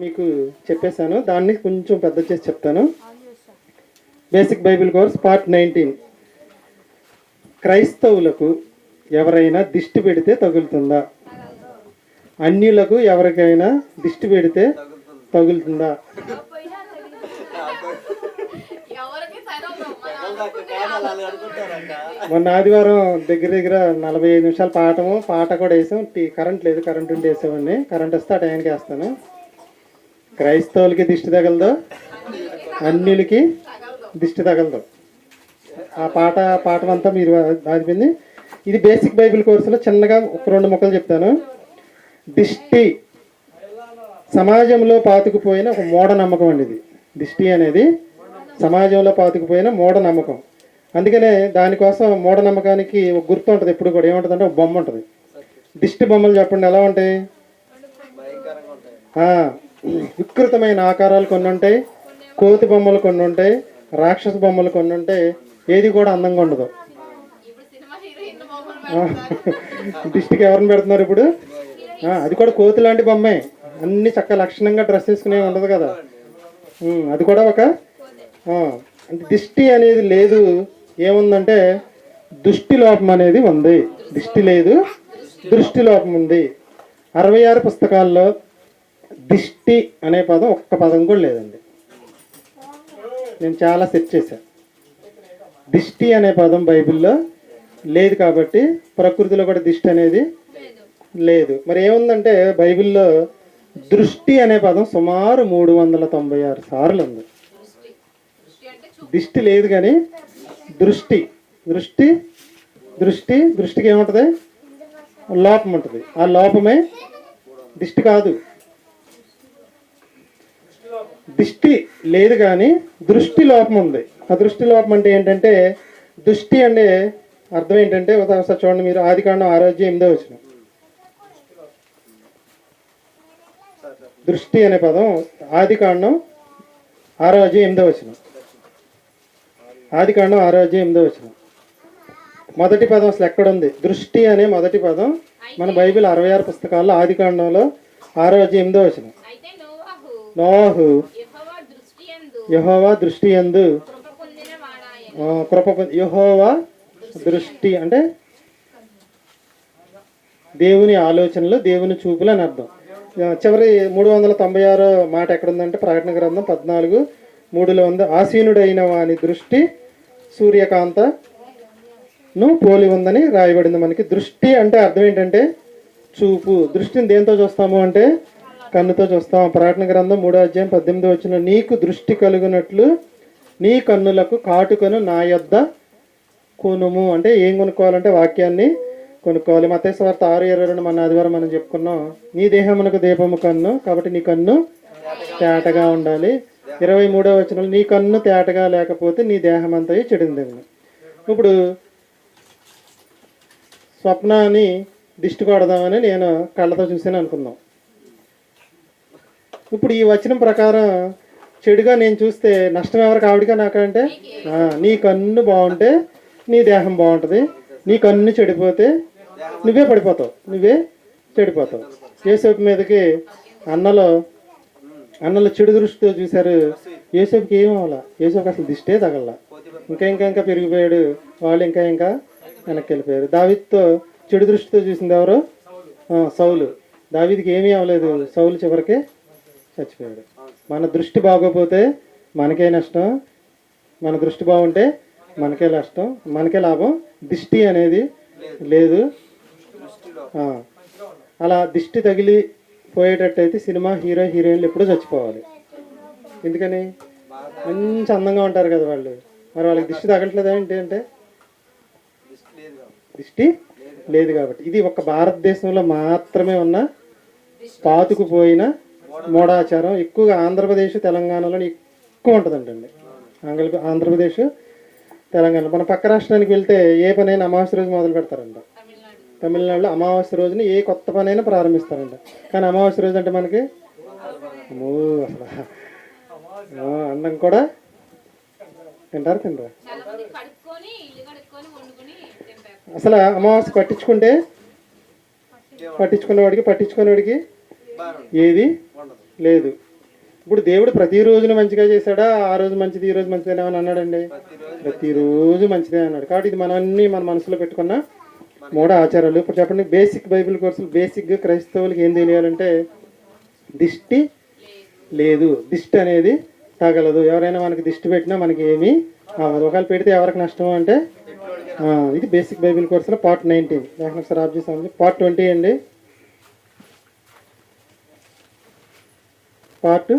మీకు చెప్పేశాను, దాన్ని కొంచెం పెద్ద చేసి చెప్తాను. Basic Bible course part 19. క్రైస్తవులకు ఎవరైనా దిష్టి పెడితే తగులుతుందా? అన్యులకు ఎవరికైనా దిష్టి పెడితే తగులుతుందా? మొన్న ఆదివారం దగ్గర 45 నిమిషాలు పాట కూడా వేసాం. కరెంట్ లేదు, కరెంట్ ఉండి వేసామండి. కరెంట్ వస్తే ఆ టైంకి వేస్తాను. క్రైస్తవులకి దిష్టి తగలదు, అన్యులకి దిష్టి తగలదు. ఆ పాఠమంతా మీరు ఆదిపోయింది. ఇది బేసిక్ బైబిల్ కోర్సులో చిన్నగా ఒక 2 ముక్కలు చెప్తాను. దిష్టి సమాజంలో పాతుకుపోయిన ఒక మూఢనమ్మకం అండి. ఇది దిష్టి అనేది సమాజంలో పాతుకుపోయిన మూఢనమ్మకం. అందుకనే దానికోసం మూఢనమ్మకానికి ఒక గుర్తు ఉంటుంది. ఎప్పుడు కూడా ఏముంటుంది అంటే ఒక బొమ్మ ఉంటుంది. దిష్టి బొమ్మలు చెప్పండి ఎలా ఉంటాయి? వికృతమైన ఆకారాలు కొన్ని ఉంటాయి, కోతి బొమ్మలు కొన్ని ఉంటాయి, రాక్షస బొమ్మలు కొన్ని ఉంటాయి. ఏది కూడా అందంగా ఉండదు. దిష్టికి ఎవరిని పెడుతున్నారు ఇప్పుడు? అది కూడా కోతి లాంటి బొమ్మే. అన్ని చక్కగా లక్షణంగా డ్రెస్ వేసుకునే ఉండదు కదా. అది కూడా ఒక అంటే దిష్టి అనేది లేదు. ఏముందంటే దృష్టి లోపం అనేది ఉంది. దిష్టి లేదు, దృష్టి లోపం ఉంది. 66 పుస్తకాల్లో దిష్టి అనే పదం ఒక్క పదం కూడా లేదండి. నేను చాలా సెర్చ్ చేశాను. దిష్టి అనే పదం బైబిల్లో లేదు. కాబట్టి ప్రకృతిలో కూడా దిష్టి అనేది లేదు. మరి ఏముందంటే బైబిల్లో దృష్టి అనే పదం సుమారు 396 సార్లు ఉంది. దిష్టి లేదు కానీ దృష్టి దృష్టి దృష్టి దృష్టికి ఏముంటుంది? లోపం ఉంటుంది. ఆ లోపమే దిష్టి కాదు. దిష్టి లేదు కానీ దృష్టి లోపం ఉంది. ఆ దృష్టి లోపం అంటే ఏంటంటే, దృష్టి అంటే అర్థం ఏంటంటే ఒకసారి చూడండి మీరు. ఆదికాండం 6:8. దృష్టి అనే పదం ఆదికాండం 6:8. ఆదికాండం 6:8. మొదటి పదం అసలు ఎక్కడుంది? దృష్టి అనే మొదటి పదం మన బైబిల్ 66 పుస్తకాల్లో ఆదికాండంలో 6:8. నోవాహు యెహోవా దృష్టి యందు యెహోవా దృష్టి అంటే దేవుని ఆలోచనలు, దేవుని చూపులు అని అర్థం. చివరి 396 మాట ఎక్కడుందంటే ప్రకటన గ్రంథం 14:3 ఉంది. ఆసీనుడైన వాని దృష్టి సూర్యకాంతను పోలి ఉందని రాయబడింది మనకి. దృష్టి అంటే అర్థం ఏంటంటే చూపు. దృష్టిని దేంతో చూస్తాము అంటే కన్నుతో చూస్తాం. ప్రకటన గ్రంథం 3:18 నీకు దృష్టి కలుగునట్లు నీ కన్నులకు కాటుకను నా యొద్ద కొనుము. అంటే ఏం కొనుక్కోవాలంటే వాక్యాన్ని కొనుక్కోవాలి. మత్తయి సువార్త 6:22 మన ఆదివారం మనం చెప్పుకున్నాం. నీ దేహమునకు దీపము కన్ను, కాబట్టి నీ కన్ను తేటగా ఉండాలి. 23వ వచనంలో నీ కన్ను తేటగా లేకపోతే నీ దేహం అంతా చెడింది. ఇప్పుడు స్వప్నాన్ని దిష్టి కొడదామని నేను కళ్ళతో చూసాను అనుకుందాం. ఇప్పుడు ఈ వచనం ప్రకారం చెడుగా నేను చూస్తే నష్టం ఎవరికి? ఆవిడిగా నాకంటే? నీ కన్ను బాగుంటే నీ దేహం బాగుంటుంది. నీ కన్ను చెడిపోతే నువ్వే పడిపోతావు, నువ్వే చెడిపోతావు. యేసేపు మీదకి అన్నలో చెడు దృష్టితో చూశారు. యేసేపుకి ఏం అవ్వాలా? యేసేపుకి అసలు దిష్టే తగల. ఇంకా పెరిగిపోయాడు. వాళ్ళు ఇంకా వెనక్కి వెళ్ళిపోయారు. దావీదుతో చెడు దృష్టితో చూసింది ఎవరు? సౌలు. దావీదుకి ఏమీ అవ్వలేదు. సౌలు చివరికి చచ్చిపోయాడు. మన దృష్టి బాగోపోతే మనకే నష్టం, మన దృష్టి బాగుంటే మనకే నష్టం, మనకే లాభం. దిష్టి అనేది లేదు. అలా దిష్టి తగిలి పోయేటట్టయితే సినిమా హీరో హీరోయిన్లు ఎప్పుడూ చచ్చిపోవాలి. ఎందుకని? మంచి అందంగా ఉంటారు కదా వాళ్ళు. మరి వాళ్ళకి దిష్టి తగలట్లేదా ఏంటి అంటే దిష్టి లేదు కాబట్టి. ఇది ఒక భారతదేశంలో మాత్రమే ఉన్న పాతుకుపోయిన మూఢాచారం. ఎక్కువగా ఆంధ్రప్రదేశ్, తెలంగాణలో ఎక్కువ ఉంటుందంటండి. ఆంధ్రప్రదేశ్, తెలంగాణ. మన పక్క రాష్ట్రానికి వెళ్తే ఏ పనైనా అమావాస్య రోజు మొదలు పెడతారంట. తమిళనాడులో అమావాస్య రోజుని ఏ కొత్త పనైనా ప్రారంభిస్తారంట. కానీ అమావాస్య రోజు అంటే మనకి అసలు అన్నం కూడా తినరా? అసలు అమావాస్య పట్టించుకునేవాడికి ఏది లేదు. ఇప్పుడు దేవుడు ప్రతిరోజున మంచిగా చేశాడా, ఆ రోజు మంచిది ఈ రోజు మంచిదేనా అని అన్నాడండి? ప్రతిరోజు మంచిదే అన్నాడు. కాబట్టి ఇది మనం అన్ని మన మనసులో పెట్టుకున్న మూఢ ఆచారాలు. ఇప్పుడు చెప్పండి, బేసిక్ బైబిల్ కోర్సులు బేసిక్గా క్రైస్తవులకి ఏం తెలియాలంటే దిష్టి లేదు, దిష్టి అనేది తగలదు. ఎవరైనా మనకి దిష్టి పెట్టినా మనకి ఏమీ అవ్వదు. ఒకవేళ పెడితే ఎవరికి నష్టం అంటే ఇది బేసిక్ బైబిల్ కోర్సులో పార్ట్ 19. లేకపోతే ఒకసారి ఆఫ్ చేసామండి. పార్ట్ 20 అండి. పార్ట్